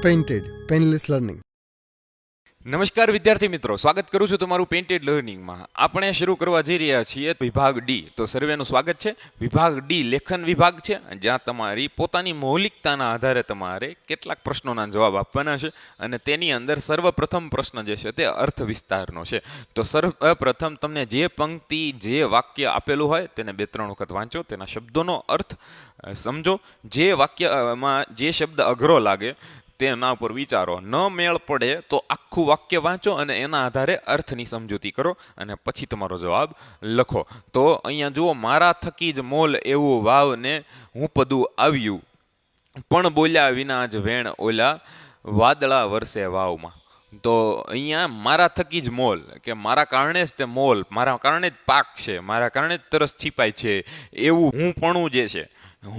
Painted painless learning. નમસ્કાર વિદ્યાર્થી મિત્રો, સ્વાગત કરું છું તમારું પેઇન્ટેડ લર્નિંગમાં. આપણે શરૂ કરવા જઈ રહ્યા છીએ વિભાગ ડી. તો સર્વેનું સ્વાગત છે. વિભાગ ડી લેખન વિભાગ છે, જ્યાં તમારી પોતાની મૌલિકતાના આધારે તમારે કેટલાક પ્રશ્નોના જવાબ આપવાના છે. અને તેની અંદર સર્વપ્રથમ પ્રશ્ન જે છે તે અર્થ વિસ્તારનો છે. તો સર્વપ્રથમ તમને જે પંક્તિ, જે વાક્ય આપેલું હોય તેને 2-3 વખત વાંચો, તેના શબ્દોનો અર્થ સમજો. જે વાક્યમાં જે શબ્દ અઘરો લાગે તેના ઉપર વિચારો. ન મેળ પડે તો આખું વાક્ય વાંચો અને એના આધારે અર્થની સમજૂતી કરો અને પછી તમારો જવાબ લખો. તો અહીંયા જુઓ, મારા થકી જ મોલ એવું વાવને હું પદું આવ્યું, પણ બોલ્યા વિના જ વેણ ઓલા વાદળા વરસે વાવમાં. તો અહીંયા મારા થકી જ મોલ, કે મારા કારણે જ તે મોલ, મારા કારણે જ પાક છે, મારા કારણે જ તરસ છીપાય છે, એવું હું પણ જે છે,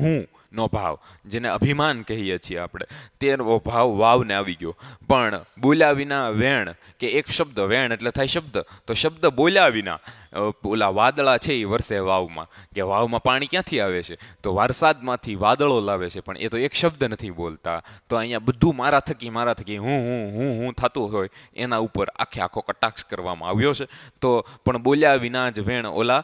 હું નો ભાવ, જેને અભિમાન કહીએ છીએ આપણે, તેનો ભાવ વાવને આવી ગયો. પણ બોલ્યા વિના વેણ, કે એક શબ્દ, વેણ એટલે થાય શબ્દ, તો શબ્દ બોલ્યા વિના ઓલા વાદળા છે એ વરસે વાવમાં. કે વાવમાં પાણી ક્યાંથી આવે છે? તો વરસાદમાંથી વાદળો લાવે છે, પણ એ તો એક શબ્દ નથી બોલતા. તો અહીંયા બધું મારા થકી હું થતું હોય એના ઉપર આખો કટાક્ષ કરવામાં આવ્યો છે. તો પણ બોલ્યા વિના જ વેણ ઓલા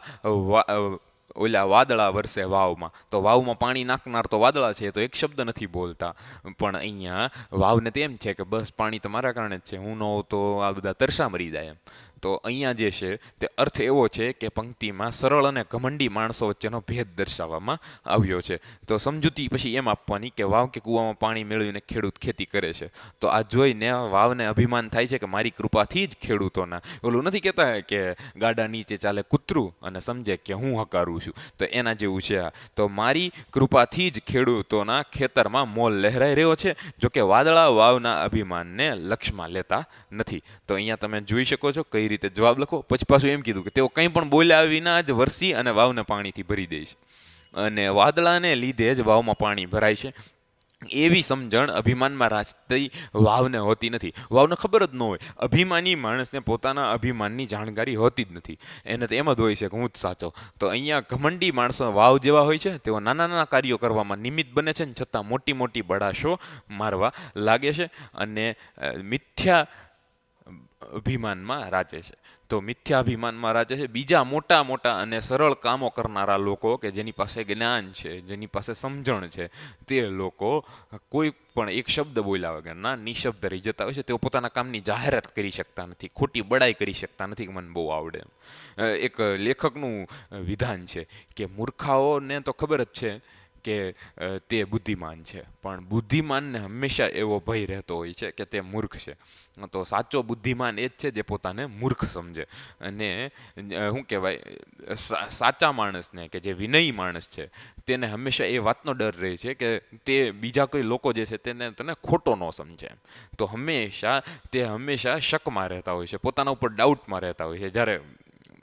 વાદળા વરસે વાવમાં. તો વાવમાં પાણી નાખનાર તો વાદળા છે, તો એક શબ્દ નથી બોલતા. પણ અહીંયા વાવને તો એમ છે કે બસ પાણી તો મારા કારણે જ છે, હું ન હોઉં તો આ બધા તરસા મરી જાય એમ. તો અહીંયા જે છે તે અર્થ એવો છે કે પંક્તિમાં સરળ અને ઘમંડી માણસો વચ્ચેનો ભેદ દર્શાવવામાં આવ્યો છે. તો સમજૂતી પછી એમ આપવાની કે વાવ કે કૂવામાં પાણી મેળવીને ખેડૂત ખેતી કરે છે. તો આ જોઈને વાવને અભિમાન થાય છે કે મારી કૃપાથી જ ખેડૂતોના, ઓલું નથી કહેતા કે ગાડા નીચે ચાલે કૂતરું અને સમજે કે હું હકારું છું, તો એના જેવું છે આ. તો મારી કૃપાથી જ ખેડૂતોના ખેતરમાં મોલ લહેરાઈ રહ્યો છે, જોકે વાદળા વાવના અભિમાનને લક્ષમાં લેતા નથી. તો અહીંયા તમે જોઈ શકો છો કઈ રીતે જવાબ લખો. પછી પાછું એમ કીધું કે તેઓ કંઈ પણ બોલ્યા વિના જ વરસી અને વાવને પાણીથી ભરી દે છે, અને વાદળાને લીધે જ વાવમાં પાણી ભરાય છે. એવી સમજણ અભિમાનમાં રાચતી વાવને હોતી નથી. વાવને ખબર જ ન હોય. અભિમાની માણસને પોતાના અભિમાનની જાણકારી હોતી જ નથી. એને તો એમ જ હોય છે કે હું જ સાચો. તો અહીંયા ઘમંડી માણસો વાવ જેવા હોય છે, તેઓ નાના નાના કાર્યો કરવામાં નિમિત્ત બને છે, છતાં મોટી મોટી બડાશો મારવા લાગે છે અને મિથ્યા અભિમાનમાં રાચે છે. તો મિથ્યાભિમાનમાં રાચે છે. બીજા મોટા મોટા અને સરળ કામો કરનારા લોકો, કે જેની પાસે જ્ઞાન છે, જેની પાસે સમજણ છે, તે લોકો કોઈ પણ એક શબ્દ બોલ્યા વગરના નિશબ્દ રહી જતા હોય છે. તેઓ પોતાના કામની જાહેરાત કરી શકતા નથી, ખોટી બડાઈ કરી શકતા નથી કે મને બહુ આવડે એમ. એક લેખકનું વિધાન છે કે મૂર્ખાઓને તો ખબર જ છે કે તે બુદ્ધિમાન છે, પણ બુદ્ધિમાનને હંમેશા એવો ભય રહેતો હોય છે કે તે મૂર્ખ છે. તો સાચો બુદ્ધિમાન એ જ છે જે પોતાને મૂર્ખ સમજે. અને શું કહેવાય, સાચા માણસને, કે જે વિનયી માણસ છે, તેને હંમેશા એ વાતનો ડર રહે છે કે તે બીજા કોઈ લોકો જે છે તેને ખોટો ન સમજે એમ. તો તે હંમેશા શકમાં રહેતા હોય છે, પોતાના ઉપર ડાઉટમાં રહેતા હોય છે. જ્યારે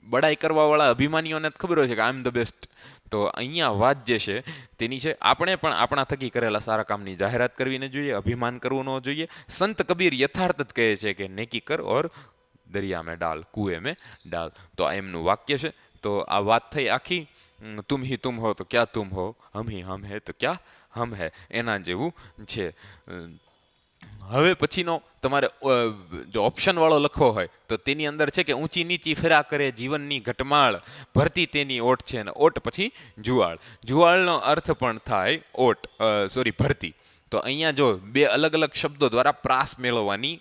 બડાઈ કરવાવાળા અભિમાનીઓને ખબર હોય છે કે આઈ એમ ધ બેસ્ટ. તો અહીંયા વાત જે છે તેની છે, આપણે પણ આપણા થકી કરેલા સારા કામની જાહેરાત કરવી ન જોઈએ, અભિમાન કરવું ન જોઈએ. સંત કબીર યથાર્થ જ કહે છે કે નેકી કર ઓર દરિયા મેં ડાલ, કુએ મેં ડાલ. તો આ એમનું વાક્ય છે. તો આ વાત થઈ આખી. તુમ હી તુમ હો તો ક્યા તુમ હો, હમ હી હમ હે તો ક્યા હમ હે, એના જેવું છે. હવે પછીનો તમારે જો ઓપ્શન વાળો લખવો હોય તો તેની અંદર છે કે ઊંચી નીચી ફેરા કરે જીવનની ઘટમાળ, ભરતી તેની ઓટ છે, અને ઓટ પછી જુવાળ. જુવાળનો અર્થ પણ થાય ભરતી. તો અહીંયા જો બે અલગ અલગ શબ્દો દ્વારા પ્રાસ મેળવવાની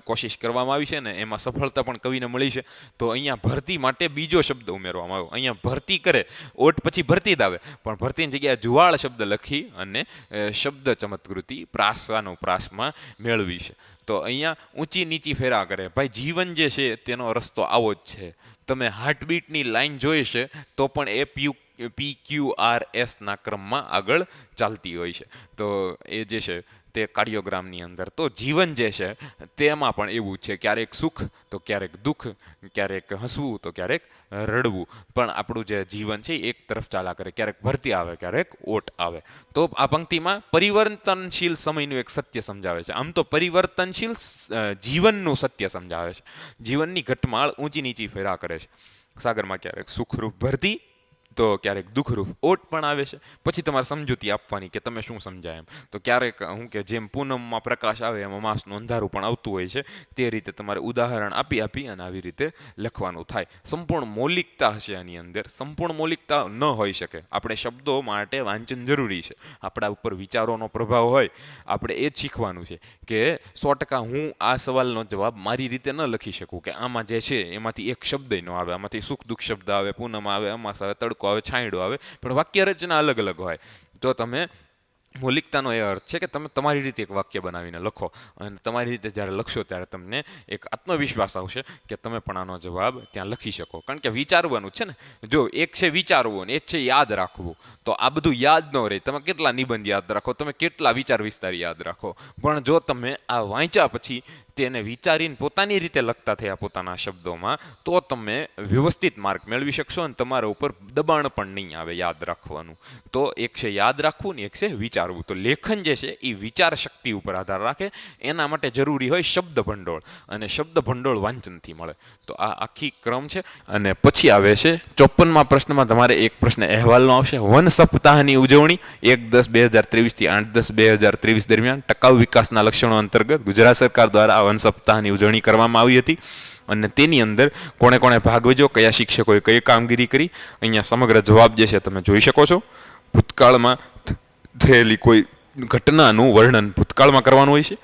કોશિશ કરવામાં આવી છે ને એમાં સફળતા પણ કવિને મળી છે. તો અહીંયા ભરતી માટે બીજો શબ્દ ઉમેરવામાં આવ્યો. અહીંયા ભરતી કરે, ઓટ પછી ભરતી જ આવે, પણ ભરતીની જગ્યાએ જુવાળ શબ્દ લખી અને શબ્દ ચમત્કૃતિ પ્રાસમાં મેળવી છે. તો અહીંયા ઊંચી નીચી ફેરા કરે. ભાઈ જીવન જે છે તેનો રસ્તો આવો જ છે. તમે હાર્ટબીટની લાઈન જોઈ છે તો પણ એ PQRSના ક્રમમાં આગળ ચાલતી હોય છે. તો એ જે છે તે કાર્ડિયોગ્રામની અંદર. તો જીવન જે છે તેમાં પણ એવું છે, ક્યારેક સુખ તો ક્યારેક દુઃખ, ક્યારેક હસવું તો ક્યારેક રડવું. પણ આપણું જે જીવન છે એક તરફ ચાલ્યા કરે, ક્યારેક ભરતી આવે, ક્યારેક ઓટ આવે. તો આ પંક્તિમાં પરિવર્તનશીલ સમયનું એક સત્ય સમજાવે છે. આમ તો પરિવર્તનશીલ જીવનનું સત્ય સમજાવે છે. જીવનની ઘટમાળ ઊંચી નીચી ફેરા કરે છે. સાગરમાં ક્યારેક સુખરૂપ ભરતી તો ક્યારેક દુઃખરૂપ ઓટ પણ આવે છે. પછી તમારે સમજૂતી આપવાની કે તમે શું સમજાય એમ. તો ક્યારેક હું કે જેમ પૂનમમાં પ્રકાશ આવે એમાં માસનું અંધારું પણ આવતું હોય છે, તે રીતે તમારે ઉદાહરણ આપી અને આવી રીતે લખવાનું થાય. સંપૂર્ણ મૌલિકતા હશે આની અંદર. સંપૂર્ણ મૌલિકતા ન હોઈ શકે. આપણે શબ્દો માટે વાંચન જરૂરી છે. આપણા ઉપર વિચારોનો પ્રભાવ હોય, આપણે એ જ શીખવાનું છે કે 100% હું આ સવાલનો જવાબ મારી રીતે ન લખી શકું કે આમાં જે છે એમાંથી એક શબ્દ ન આવે, આમાંથી સુખ દુઃખ શબ્દ આવે, પૂનમ આવે, અમાસ આવે, તડકો આવે, છાંયડો આવે, પણ વાક્ય રચના અલગ અલગ હોય. તો તમે મૌલિકતાનો એ અર્થ છે કે તમે તમારી રીતે એક વાક્ય બનાવીને લખો, અને તમારી રીતે જ્યારે લખશો ત્યારે તમને એક આત્મવિશ્વાસ આવશે કે તમે પણ આનો જવાબ ત્યાં લખી શકો. કારણ કે વિચારવાનું છે ને. જો એક છે વિચારવું અને એક છે યાદ રાખવું, તો આ બધું યાદ ન રહે. તમે કેટલા નિબંધ યાદ રાખો, તમે કેટલા વિચાર વિસ્તાર યાદ રાખો, પણ જો તમે આ વાંચ્યા પછી તેને વિચારીને પોતાની રીતે લખતા થયા પોતાના શબ્દોમાં, તો તમે વ્યવસ્થિત માર્ક મેળવી શકશો અને તમારા ઉપર દબાણ પણ નહીં આવે યાદ રાખવાનું. તો એક છે યાદ રાખવું ને એક છે વિચારવું. તો લેખન જે છે એ વિચાર શક્તિ ઉપર આધાર રાખે. એના માટે જરૂરી હોય શબ્દ ભંડોળ, અને શબ્દ ભંડોળ વાંચનથી મળે. તો આ આખી ક્રમ છે. અને પછી આવે છે 54મા પ્રશ્નમાં તમારે એક પ્રશ્ન અહેવાલનો આવશે. વન સપ્તાહની ઉજવણી 1/10/2023 થી 8/10/2023 દરમિયાન ટકાઉ વિકાસના લક્ષણો અંતર્ગત ગુજરાત સરકાર દ્વારા વન સપ્તાહની ઉજવણી કરવામાં આવી હતી. અને તેની અંદર કોણે કોણે ભાગ લીધો, કયા શિક્ષકોએ કઈ કામગીરી કરી, અહીંયા સમગ્ર જવાબ જે છે તમે જોઈ શકો છો. ભૂતકાળમાં થયેલી કોઈ ઘટનાનું વર્ણન ભૂતકાળમાં કરવાનું હોય છે,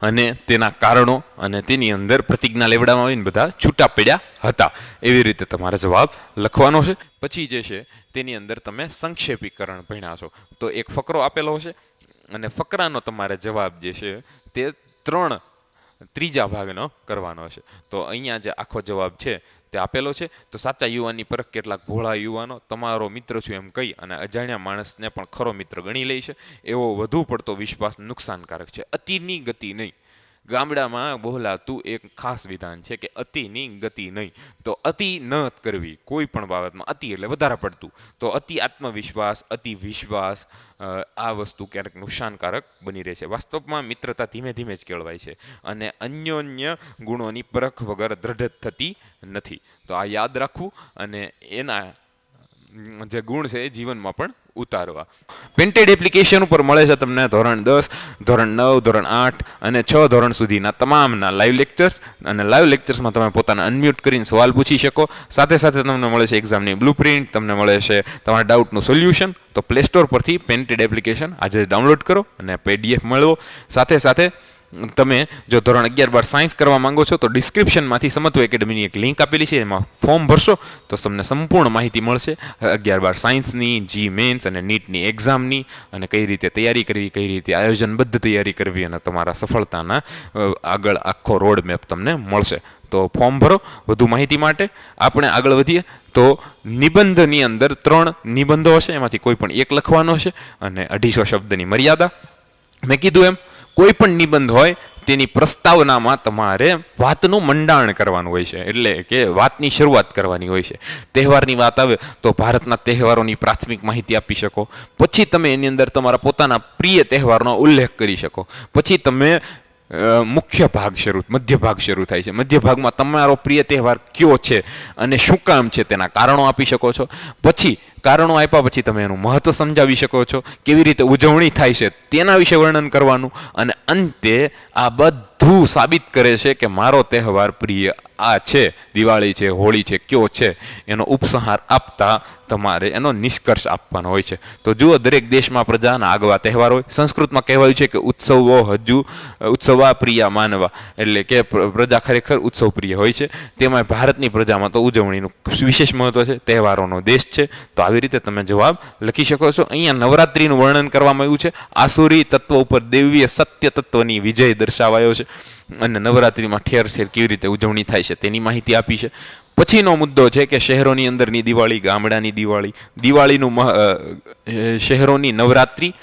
અને તેના કારણો, અને તેની અંદર પ્રતિજ્ઞા લેવડાવવામાં આવીને બધા છૂટા પડ્યા હતા. એવી રીતે તમારે જવાબ લખવાનો છે. પછી જે છે તેની અંદર તમે સંક્ષેપીકરણ ભણ્યા છો. તો એક ફકરો આપેલો છે, અને ફકરાનો તમારે જવાબ જે છે તે ત્રીજા ભાગનો કરવાનો છે. તો અહીંયા જે આખો જવાબ છે તે આપેલો છે. તો સાચા યુવાનની પરખ કેટલાક ભોળા યુવાનો તમારો મિત્ર છું એમ કહી અને અજાણ્યા માણસને પણ ખરો મિત્ર ગણી લે છે. એવો વધુ પડતો વિશ્વાસ નુકસાનકારક છે. અતિની ગતિ નહીં. ગામડામાં બોલાતું એક ખાસ વિધાન છે કે અતિની ગતિ નહીં. તો અતિ ન કરવી કોઈ પણ બાબતમાં. અતિ એટલે વધારે પડતું. તો અતિ આત્મવિશ્વાસ, અતિ વિશ્વાસ, આ વસ્તુ ક્યારેક નુકસાનકારક બની રહે છે. વાસ્તવમાં મિત્રતા ધીમે ધીમે જ કેળવાય છે, અને અન્યોન્ય ગુણોની પરખ વગર દ્રઢ થતી નથી. તો આ યાદ રાખવું અને એના જે ગુણ છે એ જીવનમાં પણ ઉતારવા. પેન્ટેડ એપ્લિકેશન ઉપર મળે છે તમને ધોરણ 10, ધોરણ 9, ધોરણ 8 અને 6 ધોરણ સુધીના તમામના લાઈવ લેક્ચર્સ. અને લાઈવ લેક્ચર્સમાં તમે પોતાને અનમ્યુટ કરીને સવાલ પૂછી શકો. સાથે સાથે તમને મળે છે એક્ઝામની બ્લુપ્રિન્ટ, તમને મળે છે તમારા ડાઉટનું સોલ્યુશન. તો પ્લે સ્ટોર પરથી પેન્ટેડ એપ્લિકેશન આજે ડાઉનલોડ કરો અને PDF મેળવો. સાથે સાથે તમે જો ધોરણ 11-12 સાયન્સ કરવા માંગો છો તો ડિસ્ક્રિપ્શનમાંથી સમત્વ એકેડમીની એક લિંક આપેલી છે, એમાં ફોર્મ ભરશો તો તમને સંપૂર્ણ માહિતી મળશે 11-12 સાયન્સની, જી મેન્સ અને નીટની એક્ઝામની, અને કઈ રીતે તૈયારી કરવી, કઈ રીતે આયોજનબદ્ધ તૈયારી કરવી, અને તમારા સફળતાના આગળ આખો રોડ મેપ તમને મળશે. તો ફોર્મ ભરો વધુ માહિતી માટે. આપણે આગળ વધીએ તો નિબંધની અંદર 3 નિબંધો હશે, એમાંથી કોઈ પણ એક લખવાનો છે, અને 250 શબ્દની મર્યાદા. મેં કીધું એમ કોઈ પણ નિબંધ હોય તેની પ્રસ્તાવનામાં તમારે વાતનું મંડાણ કરવાનું હોય છે, એટલે કે વાતની શરૂઆત કરવાની હોય છે. તહેવારની વાત આવે તો ભારતના તહેવારોની પ્રાથમિક માહિતી આપી શકો. પછી તમે એની અંદર તમારા પોતાના પ્રિય તહેવારનો ઉલ્લેખ કરી શકો. પછી તમે મુખ્ય ભાગ મધ્ય ભાગ શરૂ થાય છે. મધ્ય ભાગમાં તમારો પ્રિય તહેવાર કયો છે અને શું કામ છે તેના કારણો આપી શકો છો. પછી કારણો આપ્યા પછી તમે એનું મહત્વ સમજાવી શકો છો, કેવી રીતે ઉજવણી થાય છે તેના વિશે વર્ણન કરવાનું, અને અંતે આ બધું સાબિત કરે છે કે મારો તહેવાર પ્રિય આ છે, દિવાળી છે, હોળી છે, કયો છે, એનો ઉપસંહાર આપતા તમારે એનો નિષ્કર્ષ આપવાનો હોય છે. તો જુઓ, દરેક દેશમાં પ્રજાના આગવા તહેવાર હોય. સંસ્કૃતમાં કહેવાયું છે કે ઉત્સવા પ્રિયા માનવા, એટલે કે પ્રજા ખરેખર ઉત્સવ પ્રિય હોય છે. તેમાં ભારતની પ્રજામાં તો ઉજવણીનું વિશેષ મહત્વ છે, તહેવારોનો દેશ છે. તો આવી રીતે તમે જવાબ લખી શકો છો. અહીંયા નવરાત્રિનું વર્ણન કરવામાં આવ્યું છે. આસુરી તત્વ ઉપર દૈવીય સત્ય તત્વની વિજય દર્શાવાયો છે, અને નવરાત્રિમાં ઠેર ઠેર કેવી રીતે ઉજવણી થાય છે તેની માહિતી આપી છે. પછીનો મુદ્દો છે કે શહેરોની અંદરની દિવાળી, ગામડાની દિવાળી, દિવાળીનું શહેરોની નવરાત્રિ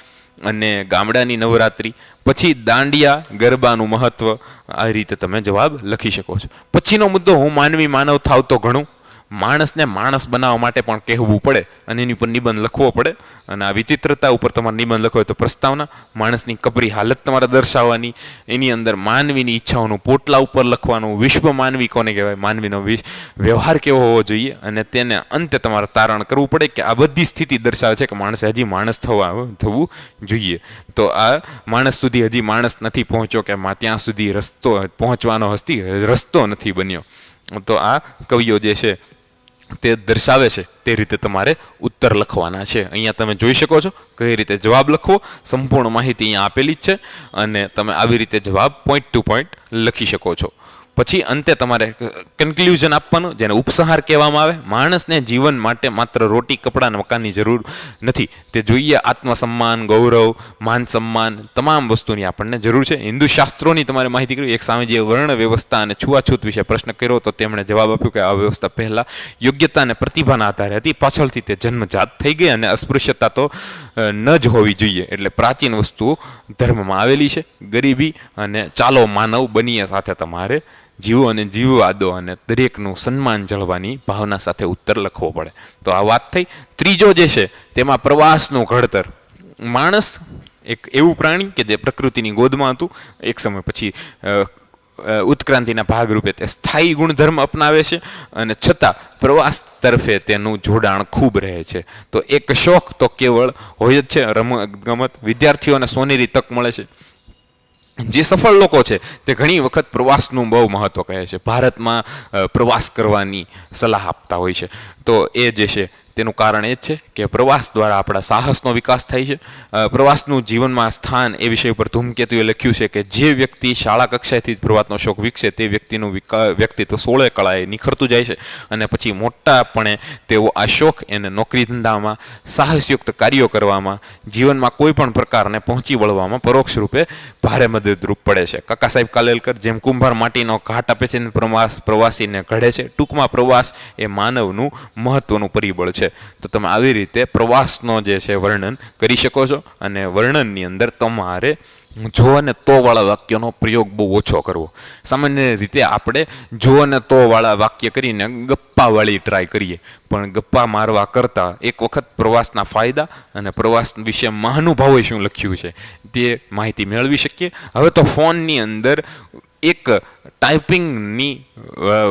અને ગામડાની નવરાત્રિ, પછી દાંડિયા ગરબાનું મહત્વ. આ રીતે તમે જવાબ લખી શકો છો. પછીનો મુદ્દો હું માનવી માનવ થાવ તો ઘણું. માણસને માણસ બનાવવા માટે પણ કહેવું પડે અને એની ઉપર નિબંધ લખવો પડે. અને આ વિચિત્રતા ઉપર તમારે નિબંધ લખવો હોય તો પ્રસ્તાવના, માણસની કપરી હાલત તમારે દર્શાવવાની, એની અંદર માનવીની ઈચ્છાઓનું પોટલા ઉપર લખવાનું, વિશ્વ માનવી કોને કહેવાય, માનવીનો વ્યવહાર કેવો હોવો જોઈએ, અને તેને અંતે તમારે તારણ કરવું પડે કે આ બધી સ્થિતિ દર્શાવે છે કે માણસે હજી માણસ થવું જોઈએ. તો આ માણસ સુધી હજી માણસ નથી પહોંચ્યો કે ત્યાં સુધી પહોંચવાનો રસ્તો નથી બન્યો. તો આ કવિઓ જે છે તે દર્શાવે છે તે રીતે તમારે ઉત્તર લખવાના છે. અહીંયા તમે જોઈ શકો છો કઈ રીતે જવાબ લખવો, સંપૂર્ણ માહિતી અહીંયા આપેલી જ છે અને તમે આવી રીતે જવાબ પોઈન્ટ ટુ પોઈન્ટ લખી શકો છો. પછી અંતે તમારે કન્ક્લુઝન આપવાનું, જેને ઉપસંહાર કહેવામાં આવે. માણસને જીવન માટે માત્ર રોટી, કપડાં, મકાનની જરૂર નથી, તે જોઈએ આત્મસન્માન, ગૌરવ, માન સન્માન, તમામ વસ્તુની આપણને જરૂર છે. હિન્દુ શાસ્ત્રોની તમારે માહિતી કરવી. એક સ્વામીજીએ વર્ણ વ્યવસ્થા અને છૂઆછૂત વિશે પ્રશ્ન કર્યો તો તેમણે જવાબ આપ્યો કે આ વ્યવસ્થા પહેલા યોગ્યતા અને પ્રતિભાના આધારે હતી, પાછળથી તે જન્મજાત થઈ ગઈ અને અસ્પૃશ્યતા તો ન જ હોવી જોઈએ. એટલે પ્રાચીન વસ્તુઓ ધર્મમાં આવેલી છે. ગરીબી અને ચાલો માનવ બનીએ સાથે તમારે જીવો અને જીવવા દો અને દરેકનું સન્માન જળવાની ભાવના સાથે ઉત્તર લખવો પડે. તો આ વાત થઈ. ત્રીજો જે છે તેમાં પ્રવાસનું ઘડતર. માણસ એક એવું પ્રાણી કે જે પ્રકૃતિની ગોદમાં હતું, એક સમય પછી ઉત્ક્રાંતિના ભાગરૂપે તે સ્થાયી ગુણધર્મ અપનાવે છે અને છતાં પ્રવાસ તરફે તેનું જોડાણ ખૂબ રહે છે. તો એક શોખ તો કેવળ હોય જ છે, રમત ગમત. વિદ્યાર્થીઓને સોનેરી તક મળે છે. જે સફળ લોકો છે તે ઘણી વખત પ્રવાસનું બહુ મહત્વ કહે છે, ભારતમાં પ્રવાસ કરવાની સલાહ આપતા હોય છે. તો એ જે છે તેનું કારણ એ જ છે કે પ્રવાસ દ્વારા આપણા સાહસનો વિકાસ થાય છે. પ્રવાસનું જીવનમાં સ્થાન એ વિષય ઉપર ધૂમકેતુએ લખ્યું છે કે જે વ્યક્તિ શાળા કક્ષાએથી જ પ્રવાસનો શોખ વિકસે તે વ્યક્તિનું વ્યક્તિત્વ 16 કળાએ નિખરતું જાય છે અને પછી મોટાપણે તેઓ આ શોખ એને નોકરી ધંધામાં, સાહસયુક્ત કાર્યો કરવામાં, જીવનમાં કોઈ પણ પ્રકારને પહોંચી વળવામાં પરોક્ષ રૂપે ભારે મદદરૂપ પડે છે. કાકા સાહેબ કાલેલકર જેમ કુંભાર માટીનો ઘાટ આપે છે ને પ્રવાસીને ઘડે છે, ટૂંકમાં પ્રવાસ એ માનવનું મહત્વનું પરિબળ છે. તો તમે આવી રીતે પ્રવાસનો જે છે વર્ણન કરી શકો છો અને વર્ણનની અંદર તમારે જો અને તો વાળા વાક્યનો પ્રયોગ બહુ ઓછો કરવો. સામાન્ય રીતે આપણે જો અને તો વાળા વાક્ય કરીને ગપ્પાવાળી ટ્રાય કરીએ, પણ ગપ્પા મારવા કરતાં એક વખત પ્રવાસના ફાયદા અને પ્રવાસ વિશે મહાનુભાવોએ શું લખ્યું છે તે માહિતી મેળવી શકીએ. હવે તો ફોનની અંદર એક ટાઈપિંગની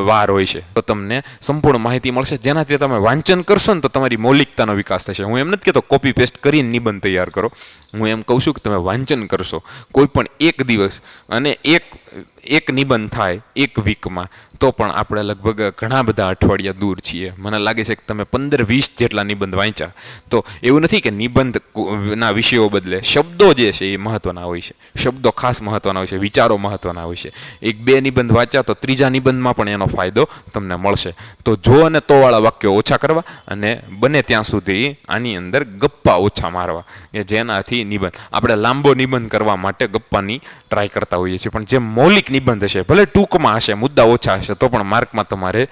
વાર હોય છે, તો તમને સંપૂર્ણ માહિતી મળશે. જેનાથી તમે વાંચન કરશો ને તો તમારી મૌલિકતાનો વિકાસ થશે. હું એમ નથી કહેતો કોપી પેસ્ટ કરીને નિબંધ તૈયાર કરો, હું એમ કહું છું કે તમે વાંચન કરશો કોઈ પણ એક દિવસ અને એક નિબંધ થાય એક વીકમાં, તો પણ આપણે લગભગ ઘણા બધા અઠવાડિયા દૂર છીએ. મને લાગે છે કે તમે 15-20 જેટલા નિબંધ વાંચ્યા. તો એવું નથી કે નિબંધના વિષયો બદલે શબ્દો જે છે એ મહત્વના હોય છે, શબ્દો ખાસ મહત્વના હોય છે, વિચારો મહત્વના હોય છે. 1-2 નિબંધ વાંચ્યા તો ત્રીજા નિબંધમાં પણ એનો ફાયદો તમને મળશે. તો જો અને તો વાળા વાક્યો ઓછા કરવા અને બને ત્યાં સુધી આની અંદર ગપ્પા ઓછા મારવા, કે જેનાથી નિબંધ, આપણે લાંબો નિબંધ કરવા માટે ગપ્પાની ટ્રાય કરતા હોઈએ છીએ, પણ જે મૌલિક નિબંધ હશે, ભલે ટૂંકમાં હશે, મુદ્દા ઓછા હશે, તો પણ માર્કમાં તમારે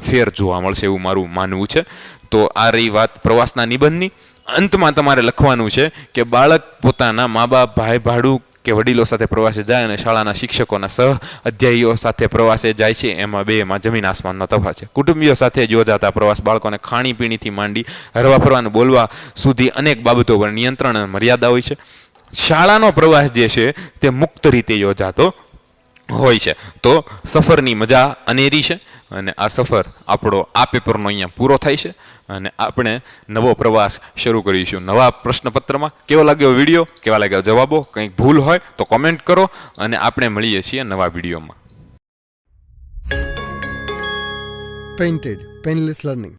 ફેર જોવા મળશે એવું મારું માનવું છે. તો આ રહી વાત પ્રવાસના નિબંધની. અંતમાં તમારે લખવાનું છે કે બાળક પોતાના મા બાપ, ભાઈ ભાડું કે વડીલો સાથે પ્રવાસે જાય અને શાળાના શિક્ષકોના સહ અધ્યાયીઓ સાથે પ્રવાસે જાય છે, એમાં બેમાં જમીન આસમાનનો તફાવત છે. કુટુંબીઓ સાથે યોજાતા પ્રવાસ બાળકોને ખાણીપીણીથી માંડી હરવા ફરવાનું, બોલવા સુધી અનેક બાબતો પર નિયંત્રણ અને મર્યાદા હોય છે. શાળાનો પ્રવાસ જે છે તે મુક્ત રીતે યોજાતો હોય છે. તો સફરની મજા અનેરી છે અને આ સફર આપણો આ પેપરનો અહીંયા પૂરો થાય છે અને આપણે નવો પ્રવાસ શરૂ કરીશું નવા પ્રશ્નપત્રમાં. કેવો લાગ્યો વિડીયો, કેવા લાગ્યા જવાબો, કંઈક ભૂલ હોય તો કોમેન્ટ કરો અને આપણે મળીએ છીએ નવા વિડીયોમાં. Painted, Painless Learning.